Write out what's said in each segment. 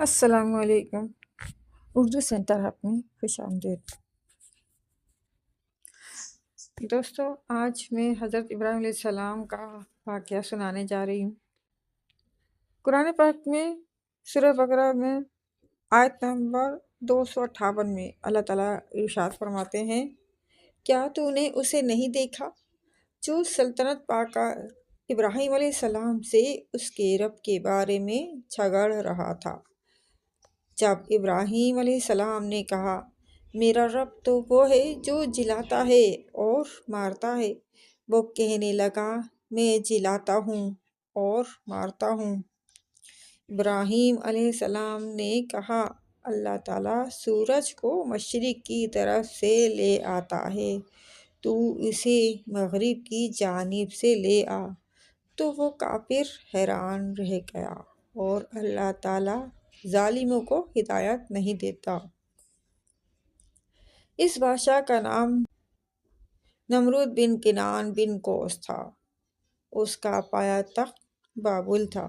السلام علیکم۔ Urdu centre hub میں خوش آمدید۔ دوستو، آج میں حضرت ابراہیم علیہ السلام کا واقعہ سنانے جا رہی ہوں۔ قرآن پاک میں سورہ بقرہ میں آیت نمبر 258 میں اللہ تعالیٰ ارشاد فرماتے ہیں، کیا تو نے اسے نہیں دیکھا جو سلطنت پا کر ابراہیم علیہ السلام سے اس کے رب کے بارے میں جھگڑ رہا تھا؟ جب ابراہیم علیہ السلام نے کہا، میرا رب تو وہ ہے جو جلاتا ہے اور مارتا ہے، وہ کہنے لگا، میں جلاتا ہوں اور مارتا ہوں۔ ابراہیم علیہ السلام نے کہا، اللہ تعالیٰ سورج کو مشرق کی طرف سے لے آتا ہے، تو اسے مغرب کی جانب سے لے آ۔ تو وہ کافر حیران رہ گیا، اور اللہ تعالیٰ ظالموں کو ہدایت نہیں دیتا۔ اس بادشاہ کا نام نمرود بن کنعان بن کوس تھا۔ اس کا پایہ تخت بابل تھا۔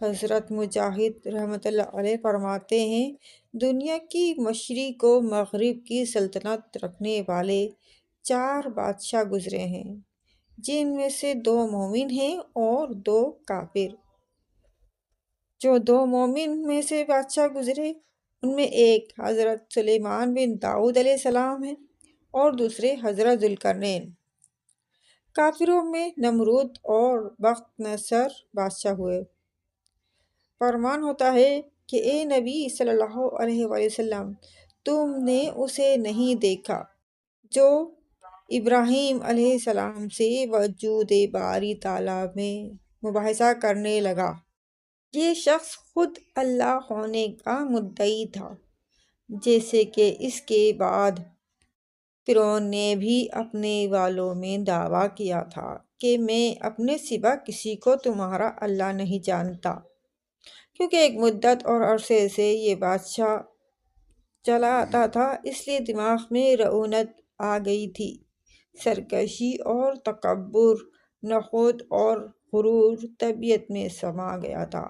حضرت مجاہد رحمۃ اللہ علیہ فرماتے ہیں، دنیا کی مشرق و مغرب کی سلطنت رکھنے والے 4 بادشاہ گزرے ہیں، جن میں سے 2 مومن ہیں اور 2 کافر۔ جو 2 مومن میں سے بادشاہ گزرے، ان میں ایک حضرت سلیمان بن داؤد علیہ السلام ہے اور دوسرے حضرت ذوالقرنین۔ کافروں میں نمرود اور بخت نصر بادشاہ ہوئے۔ فرمان ہوتا ہے کہ اے نبی صلی اللہ علیہ وآلہ وسلم، تم نے اسے نہیں دیکھا جو ابراہیم علیہ السلام سے وجود باری تعالیٰ میں مباحثہ کرنے لگا۔ یہ شخص خود اللہ ہونے کا مدعی تھا، جیسے کہ اس کے بعد فرعون نے بھی اپنے والوں میں دعویٰ کیا تھا کہ میں اپنے سوا کسی کو تمہارا اللہ نہیں جانتا، کیونکہ ایک مدت اور عرصے سے یہ بادشاہ چلا آتا تھا، اس لیے دماغ میں رعونت آ گئی تھی۔ سرکشی اور تکبر، نخوت اور غرور طبیعت میں سما گیا تھا۔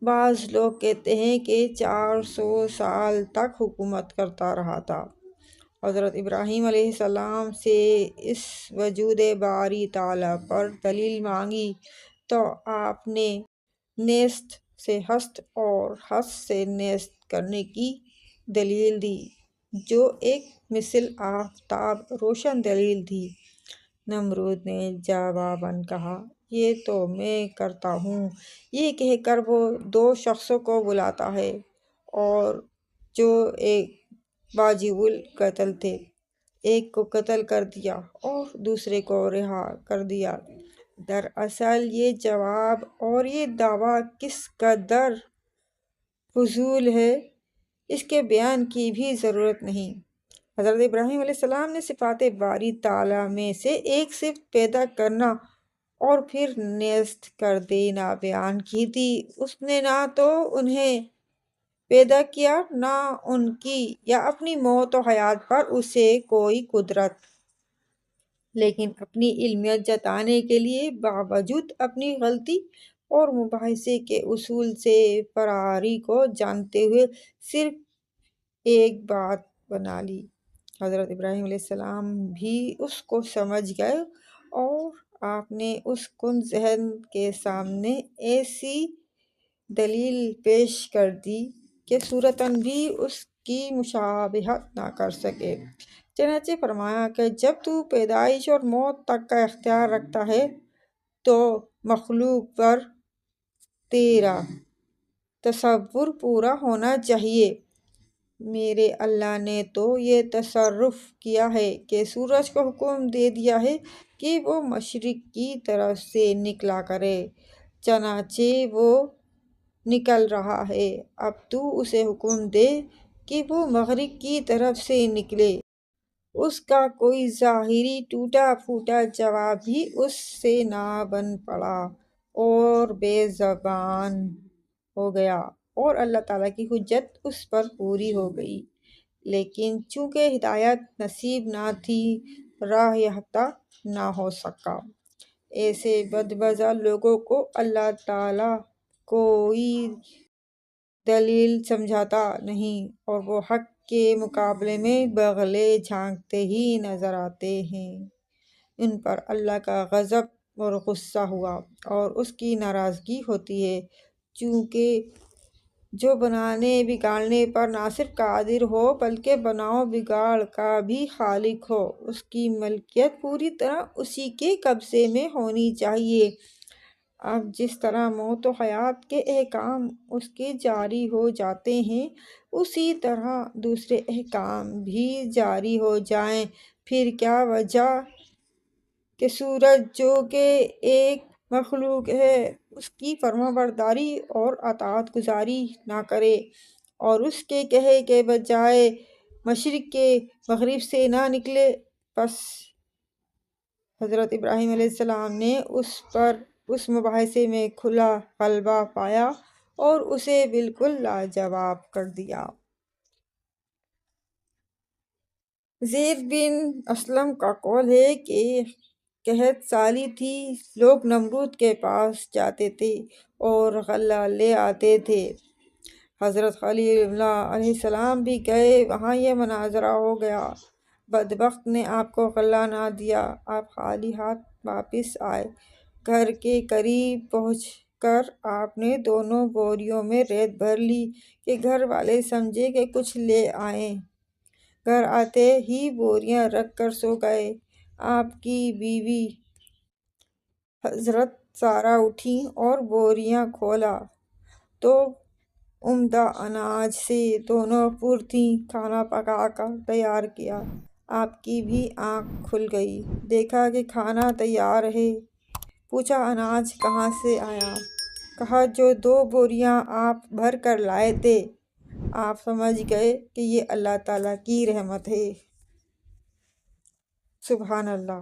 بعض لوگ کہتے ہیں کہ 400 سال تک حکومت کرتا رہا تھا۔ حضرت ابراہیم علیہ السلام سے اس وجود باری تعالیٰ پر دلیل مانگی تو آپ نے نیست سے ہست اور ہست سے نیست کرنے کی دلیل دی، جو ایک مثل آفتاب روشن دلیل تھی۔ نمرود نے جواباً کہا، یہ تو میں کرتا ہوں۔ یہ کہہ کر وہ 2 شخصوں کو بلاتا ہے، اور جو ایک واجب القتل تھے، ایک کو قتل کر دیا اور دوسرے کو رہا کر دیا۔ دراصل یہ جواب اور یہ دعویٰ کس قدر فضول ہے، اس کے بیان کی بھی ضرورت نہیں۔ حضرت ابراہیم علیہ السلام نے صفات باری تعالیٰ میں سے ایک صفت پیدا کرنا اور پھر نیست کر دینا بیان کی تھی۔ اس نے نہ تو انہیں پیدا کیا، نہ ان کی یا اپنی موت و حیات پر اسے کوئی قدرت، لیکن اپنی علمیت جتانے کے لیے باوجود اپنی غلطی اور مباحثے کے اصول سے فراری کو جانتے ہوئے صرف ایک بات بنا لی۔ حضرت ابراہیم علیہ السلام بھی اس کو سمجھ گئے، اور آپ نے اس کن ذہن کے سامنے ایسی دلیل پیش کر دی کہ صورتاً بھی اس کی مشابہت نہ کر سکے۔ چنانچہ فرمایا کہ جب تو پیدائش اور موت تک کا اختیار رکھتا ہے، تو مخلوق پر تیرا تصور پورا ہونا چاہیے۔ میرے اللہ نے تو یہ تصرف کیا ہے کہ سورج کو حکم دے دیا ہے کہ وہ مشرق کی طرف سے نکلا کرے، چنانچہ وہ نکل رہا ہے۔ اب تو اسے حکم دے کہ وہ مغرب کی طرف سے نکلے۔ اس کا کوئی ظاہری ٹوٹا پھوٹا جواب بھی اس سے نہ بن پڑا اور بے زبان ہو گیا، اور اللہ تعالیٰ کی حجت اس پر پوری ہو گئی۔ لیکن چونکہ ہدایت نصیب نہ تھی، راہ یافتہ نہ ہو سکا۔ ایسے بدمزہ لوگوں کو اللہ تعالیٰ کوئی دلیل سمجھاتا نہیں، اور وہ حق کے مقابلے میں بغلے جھانکتے ہی نظر آتے ہیں۔ ان پر اللہ کا غضب اور غصہ ہوا اور اس کی ناراضگی ہوتی ہے، چونکہ جو بنانے بگاڑنے پر نہ صرف قادر ہو بلکہ بناؤ بگاڑ کا بھی خالق ہو۔ اس کی ملکیت پوری طرح اسی کے قبضے میں ہونی چاہیے۔ اب جس طرح موت و حیات کے احکام اس کے جاری ہو جاتے ہیں، اسی طرح دوسرے احکام بھی جاری ہو جائیں۔ پھر کیا وجہ کہ سورج جو کہ ایک مخلوق ہے، اس کی فرمانبرداری اور اطاعت گزاری نہ کرے اور اس کے کہے کے بجائے مشرق کے مغرب سے نہ نکلے؟ پس حضرت ابراہیم علیہ السلام نے اس پر اس مباحثے میں کھلا غلبہ پایا اور اسے بالکل لاجواب کر دیا۔ زید بن اسلم کا قول ہے کہ قحط سالی تھی، لوگ نمرود کے پاس جاتے تھے اور غلہ لے آتے تھے۔ حضرت خلیل اللہ علیہ السلام بھی گئے، وہاں یہ مناظرہ ہو گیا۔ بدبخت نے آپ کو غلہ نہ دیا، آپ خالی ہاتھ واپس آئے۔ گھر کے قریب پہنچ کر آپ نے دونوں بوریوں میں ریت بھر لی کہ گھر والے سمجھیں کہ کچھ لے آئے۔ گھر آتے ہی بوریاں رکھ کر سو گئے۔ آپ کی بیوی حضرت سارہ اٹھیں اور بوریاں کھولا تو عمدہ اناج سے دونوں پر تھیں۔ کھانا پکا کر تیار کیا۔ آپ کی بھی آنکھ کھل گئی، دیکھا کہ کھانا تیار ہے۔ پوچھا اناج کہاں سے آیا؟ کہا جو 2 بوریاں آپ بھر کر لائے تھے۔ آپ سمجھ گئے کہ یہ اللہ تعالیٰ کی رحمت ہے۔ سبحان اللہ۔